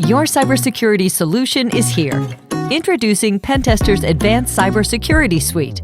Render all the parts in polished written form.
Your cybersecurity solution is here. Introducing Pentester's Advanced Cybersecurity Suite.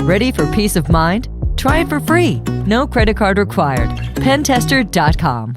Ready for peace of mind? Try it for free. No credit card required. Pentester.com.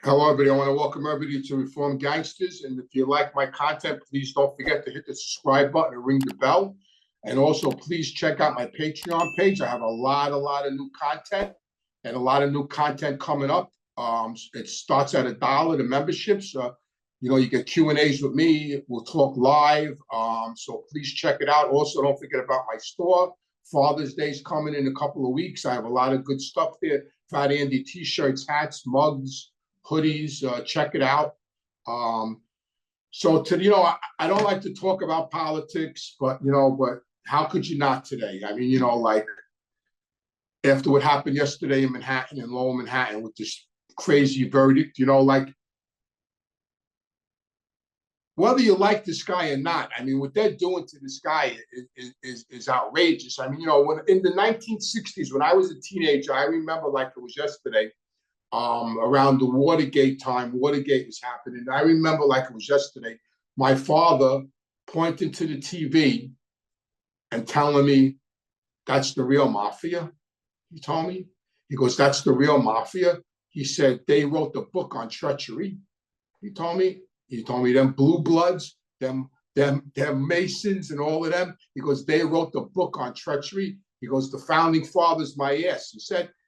Hello, everybody. I want to welcome everybody to Reform Gangsters. And if you like my content, please don't forget to hit the subscribe button and ring the bell. And also, please check out my Patreon page. I have a lot of new content and a lot of new content coming up. It starts at $1, the memberships. You get Q&As with me. We'll talk live. So please check it out. Also, don't forget about my store. Father's Day is coming in a couple of weeks. I have a lot of good stuff there. Fat Andy t-shirts, hats, mugs, hoodies. Check it out. I don't like to talk about politics, but how could you not today? I mean, like after what happened yesterday in Manhattan, in Lower Manhattan, with this crazy verdict, whether you like this guy or not, I mean, what they're doing to this guy is outrageous. I mean, when in the 1960s, when I was a teenager, I remember like it was yesterday. Around the Watergate time, Watergate was happening. I remember like it was yesterday, my father pointing to the TV and telling me, that's the real mafia. He told me, he goes, that's the real mafia. He said, they wrote the book on treachery. He told me them blue bloods, them Masons and all of them. He goes, they wrote the book on treachery. He goes, the founding fathers, my ass.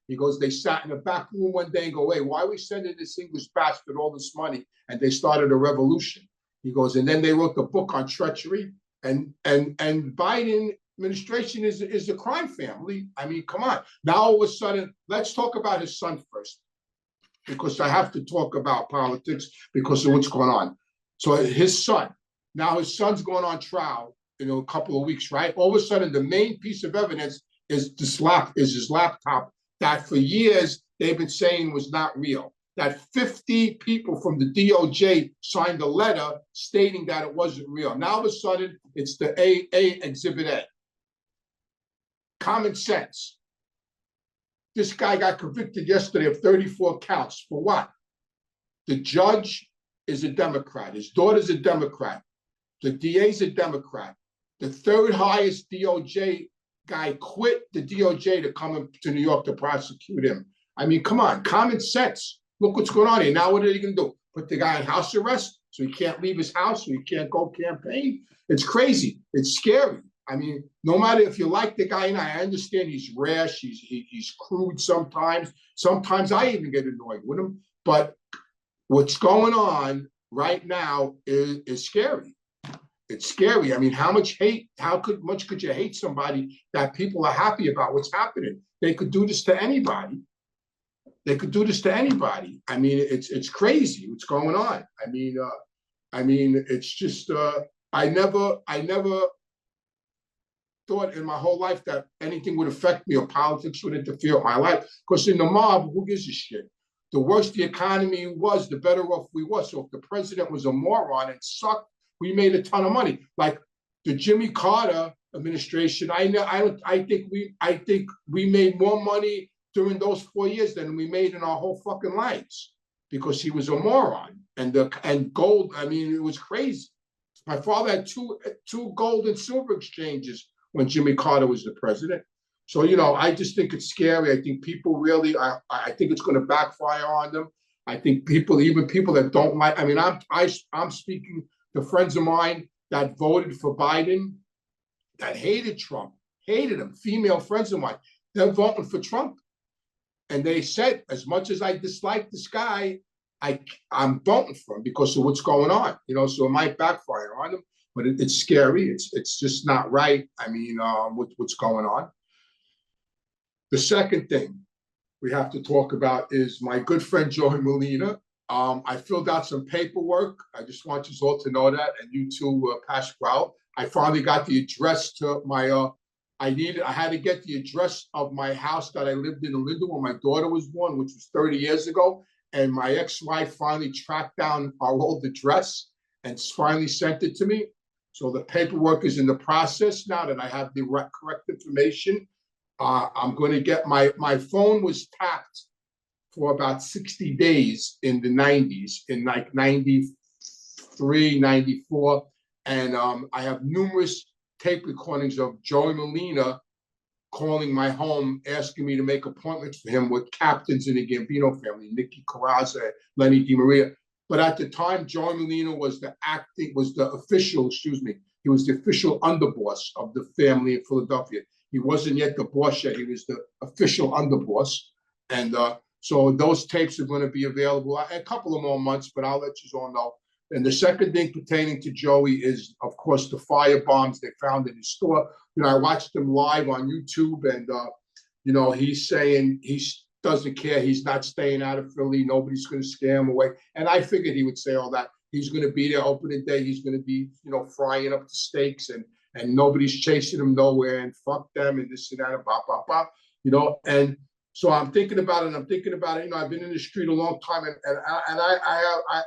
He goes, they sat in the back room one day and go, hey, why are we sending this English bastard all this money? And they started a revolution. He goes, and then they wrote the book on treachery. And Biden administration is a crime family. I mean, come on. Now all of a sudden, let's talk about his son first, because I have to talk about politics because of what's going on. So his son, now his son's going on trial in a couple of weeks, right? All of a sudden, the main piece of evidence is his laptop that for years they've been saying was not real. That 50 people from the DOJ signed a letter stating that it wasn't real. Now all of a sudden, it's the A Exhibit A. Common sense. This guy got convicted yesterday of 34 counts. For what? The judge is a Democrat. His daughter's a Democrat. The DA's a Democrat. The third highest DOJ guy quit the DOJ to come to New York to prosecute him. I mean, come on, common sense. Look what's going on here. Now what are they going to do? Put the guy in house arrest so he can't leave his house, so he can't go campaign? It's crazy. It's scary. I mean, no matter if you like the guy or not, I understand he's rash, he's crude sometimes. Sometimes I even get annoyed with him. But what's going on right now is scary. It's scary. I mean, how much could you hate somebody that people are happy about what's happening? They could do this to anybody. I mean, it's crazy what's going on. I mean, it's just I never thought in my whole life that anything would affect me or politics would interfere with my life. Because in the mob, who gives a shit? The worse the economy was, the better off we were. So if the president was a moron and sucked, we made a ton of money. Like the Jimmy Carter administration, I think we made more money during those 4 years than we made in our whole fucking lives, because he was a moron. And gold, I mean, it was crazy. My father had two gold and silver exchanges when Jimmy Carter was the president. So, you know, I just think it's scary. I think people really, I think it's going to backfire on them. I think people, even people that don't like, I mean, I'm speaking to friends of mine that voted for Biden, that hated Trump, hated him, female friends of mine, they're voting for Trump. And they said, as much as I dislike this guy, I'm voting for him because of what's going on, you know, so it might backfire on them, but it's scary. It's just not right. I mean, what's going on. The second thing we have to talk about is my good friend, Joey Merlino. I filled out some paperwork. I just want you all to know that, and you too, Pasquale. I finally got the address to my, I had to get the address of my house that I lived in Linden when my daughter was born, which was 30 years ago. And my ex-wife finally tracked down our old address and finally sent it to me. So the paperwork is in the process now that I have the correct information. I'm going to get my phone was tapped for about 60 days in the 90s, in like 93, 94. And I have numerous tape recordings of Joey Merlino calling my home, asking me to make appointments for him with captains in the Gambino family, Nicky Carrazza, Lenny DiMaria. But at the time, Joey Merlino was the official underboss of the family in Philadelphia. He wasn't yet the boss yet. He was the official underboss. And so those tapes are going to be available a couple of more months, but I'll let you all know. And the second thing pertaining to Joey is, of course, the fire bombs they found in his store. You know, I watched them live on YouTube, and, you know, he's saying he doesn't care. He's not staying out of Philly. Nobody's going to scare him away. And I figured he would say all that. He's going to be there opening day. He's going to be, you know, frying up the steaks, and nobody's chasing him nowhere, and fuck them and this and that and blah, blah, blah, you know. And so I'm thinking about it, you know, I've been in the street a long time, and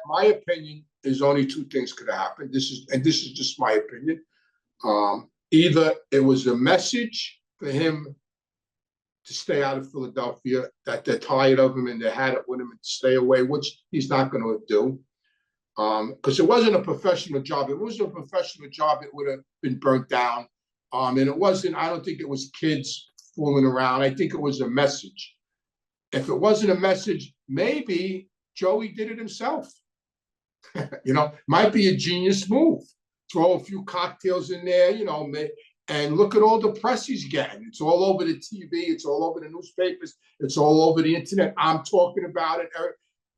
my opinion is only two things could have happened. This is just my opinion. Either it was a message for him to stay out of Philadelphia, that they're tired of him and they had it with him and to stay away, which he's not going to do. Because it wasn't a professional job. If it was a professional job, it would have been burnt down. And it wasn't, I don't think it was kids fooling around. I think it was a message. If it wasn't a message, maybe Joey did it himself. You know, might be a genius move. Throw a few cocktails in there, you know, and look at all the press he's getting. It's all over the TV. It's all over the newspapers. It's all over the internet. I'm talking about it.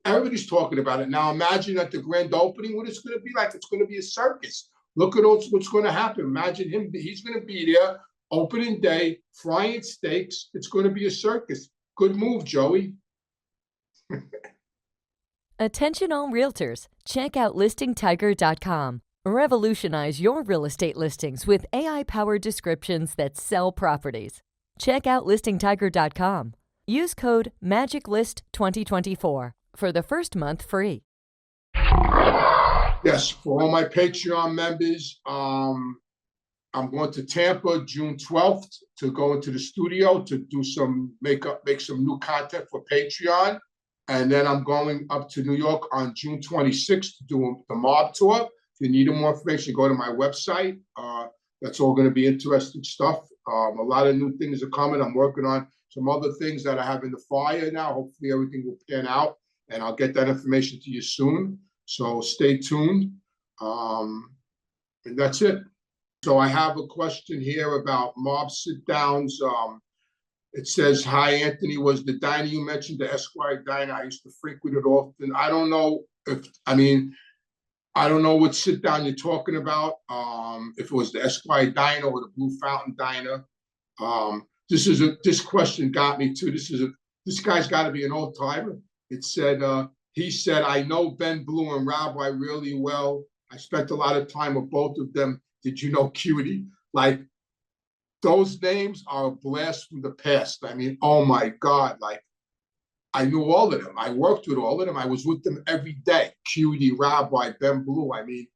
Everybody's talking about it. Now imagine at the grand opening what it's going to be like. It's going to be a circus. Look at what's going to happen. Imagine him. He's going to be there opening day, frying steaks. It's going to be a circus. Good move, Joey. Attention all realtors. Check out listingtiger.com. Revolutionize your real estate listings with AI-powered descriptions that sell properties. Check out listingtiger.com. Use code MAGICLIST2024 for the first month free. Yes, for all my Patreon members, I'm going to Tampa June 12th to go into the studio to do some make some new content for Patreon. And then I'm going up to New York on June 26th to do the mob tour. If you need more information, go to my website. That's all going to be interesting stuff. A lot of new things are coming. I'm working on some other things that I have in the fire now. Hopefully everything will pan out, and I'll get that information to you soon. So stay tuned. And that's it. So I have a question here about mob sit-downs. It says, hi, Anthony, was the diner you mentioned, the Esquire diner? I used to frequent it often. I don't know what sit-down you're talking about. If it was the Esquire diner or the Blue Fountain diner. This question got me too. This guy's got to be an old timer. It said, he said, I know Ben Blue and Rabbi really well. I spent a lot of time with both of them. Did you know Cutie? Like, those names are a blast from the past. I mean, oh my God, like, I knew all of them. I worked with all of them. I was with them every day. Cutie, Rabbi, Ben Blue. I mean,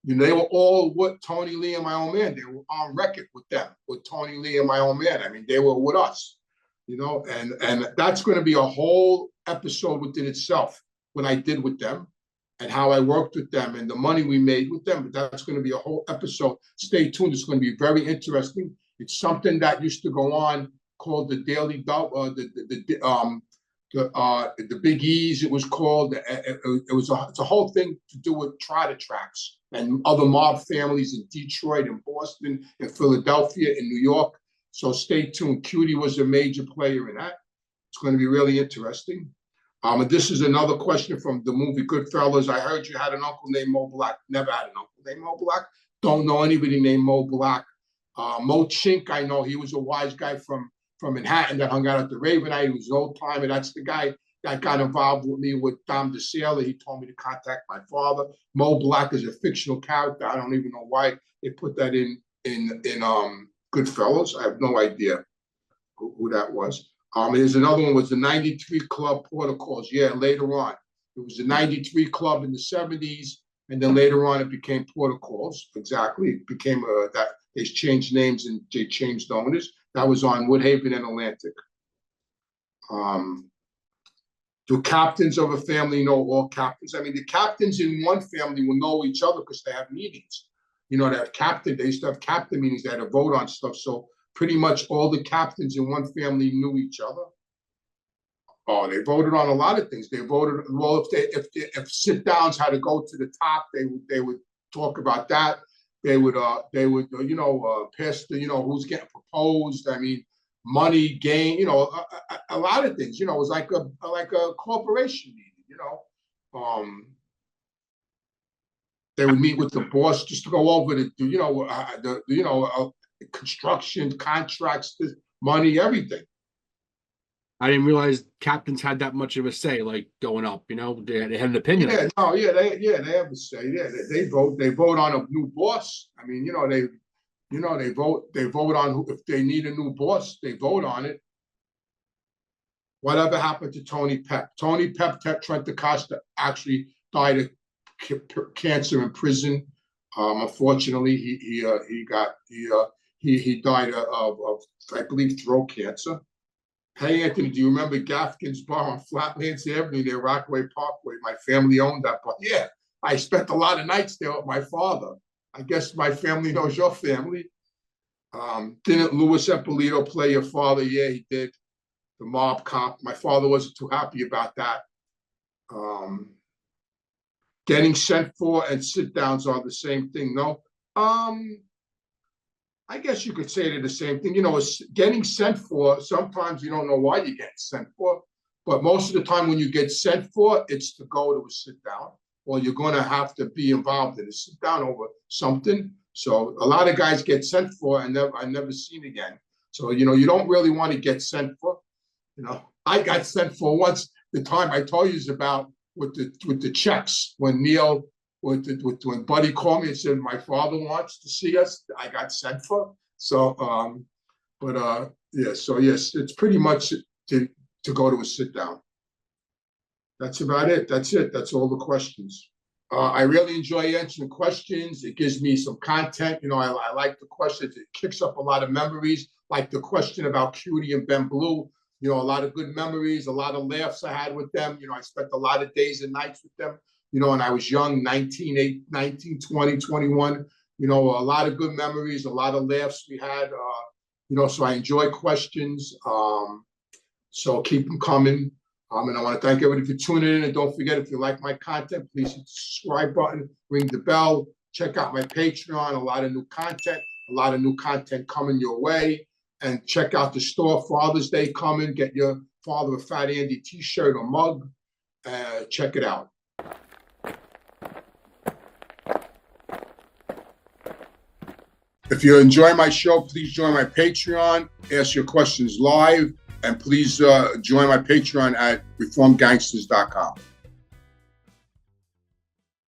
you know, they were all with Tony Lee and my own man. They were on record with them, with Tony Lee and my own man. I mean, they were with us, you know, and that's going to be a whole episode within itself, what I did with them and how I worked with them and the money we made with them. But that's going to be a whole episode. Stay tuned. It's going to be very interesting. It's something that used to go on called the Daily Double, the Big E's. It was called. It's a whole thing to do with trotter tracks and other mob families in Detroit and Boston and Philadelphia and New York. So stay tuned. Cutie was a major player in that. It's going to be really interesting. And this is another question from the movie Goodfellas. I heard you had an uncle named Mo Black. Never had an uncle named Mo Black. Don't know anybody named Mo Black. Mo Chink, I know he was a wise guy from Manhattan that hung out at the Ravenite. He was an old timer. That's the guy that got involved with me with Dom DeSailor. He told me to contact my father. Mo Black is a fictional character. I don't even know why they put that in Goodfellas. I have no idea who that was. There's another one, was the 93 Club Protocols. Yeah, later on. It was the 93 Club in the 70s, and then later on it became Protocols. Exactly. It became that they changed names and they changed owners. That was on Woodhaven and Atlantic. Do captains of a family know all captains? I mean, the captains in one family will know each other because they have meetings. You know, they used to have captain meetings. They had to vote on stuff. So pretty much all the captains in one family knew each other. Oh, they voted on a lot of things. They voted, well, if sit-downs had to go to the top, they would talk about that. They would pass the, who's getting proposed. I mean, money, gain, a lot of things. It was like a corporation meeting. They would meet with the boss just to go over the construction, contracts, money, everything. I didn't realize captains had that much of a say, like going up. They had an opinion. Yeah, they have a say. Yeah, they vote. They vote on a new boss. I mean, they vote. They vote on if they need a new boss. They vote on it. Whatever happened to Tony Pep? Tony Pep, Trent DaCosta, actually died of cancer in prison. Unfortunately, he died of I believe throat cancer. Hey, Anthony, do you remember Gafkin's Bar on Flatlands Avenue near Rockaway Parkway? My family owned that bar. Yeah, I spent a lot of nights there with my father. I guess my family knows your family. Didn't Louis Eppolito play your father? Yeah, he did. The mob cop. My father wasn't too happy about that. Getting sent for and sit-downs are the same thing, no? I guess you could say they're the same thing. Getting sent for, sometimes you don't know why you get sent for, but most of the time when you get sent for, it's to go to a sit-down, or you're going to have to be involved in a sit-down over something. So a lot of guys get sent for and I never seen again. So, you don't really want to get sent for. I got sent for once. The time I told you is about with the checks when Neil, when Buddy called me and said, my father wants to see us, I got sent for. So, so yes, it's pretty much to go to a sit down. That's about it. That's it. That's all the questions. I really enjoy answering questions. It gives me some content. I like the questions. It kicks up a lot of memories, like the question about Cutie and Ben Blue. A lot of good memories, a lot of laughs I had with them. I spent a lot of days and nights with them. And I was young, 19, 20, 21, a lot of good memories, a lot of laughs we had, so I enjoy questions. So keep them coming. And I want to thank everybody for tuning in. And don't forget, if you like my content, please hit the subscribe button, ring the bell, check out my Patreon, a lot of new content coming your way. And check out the store, Father's Day coming. Get your father a Fat Andy t-shirt or mug. Check it out. If you enjoy my show, please join my Patreon. Ask your questions live. And please join my Patreon at reformgangsters.com.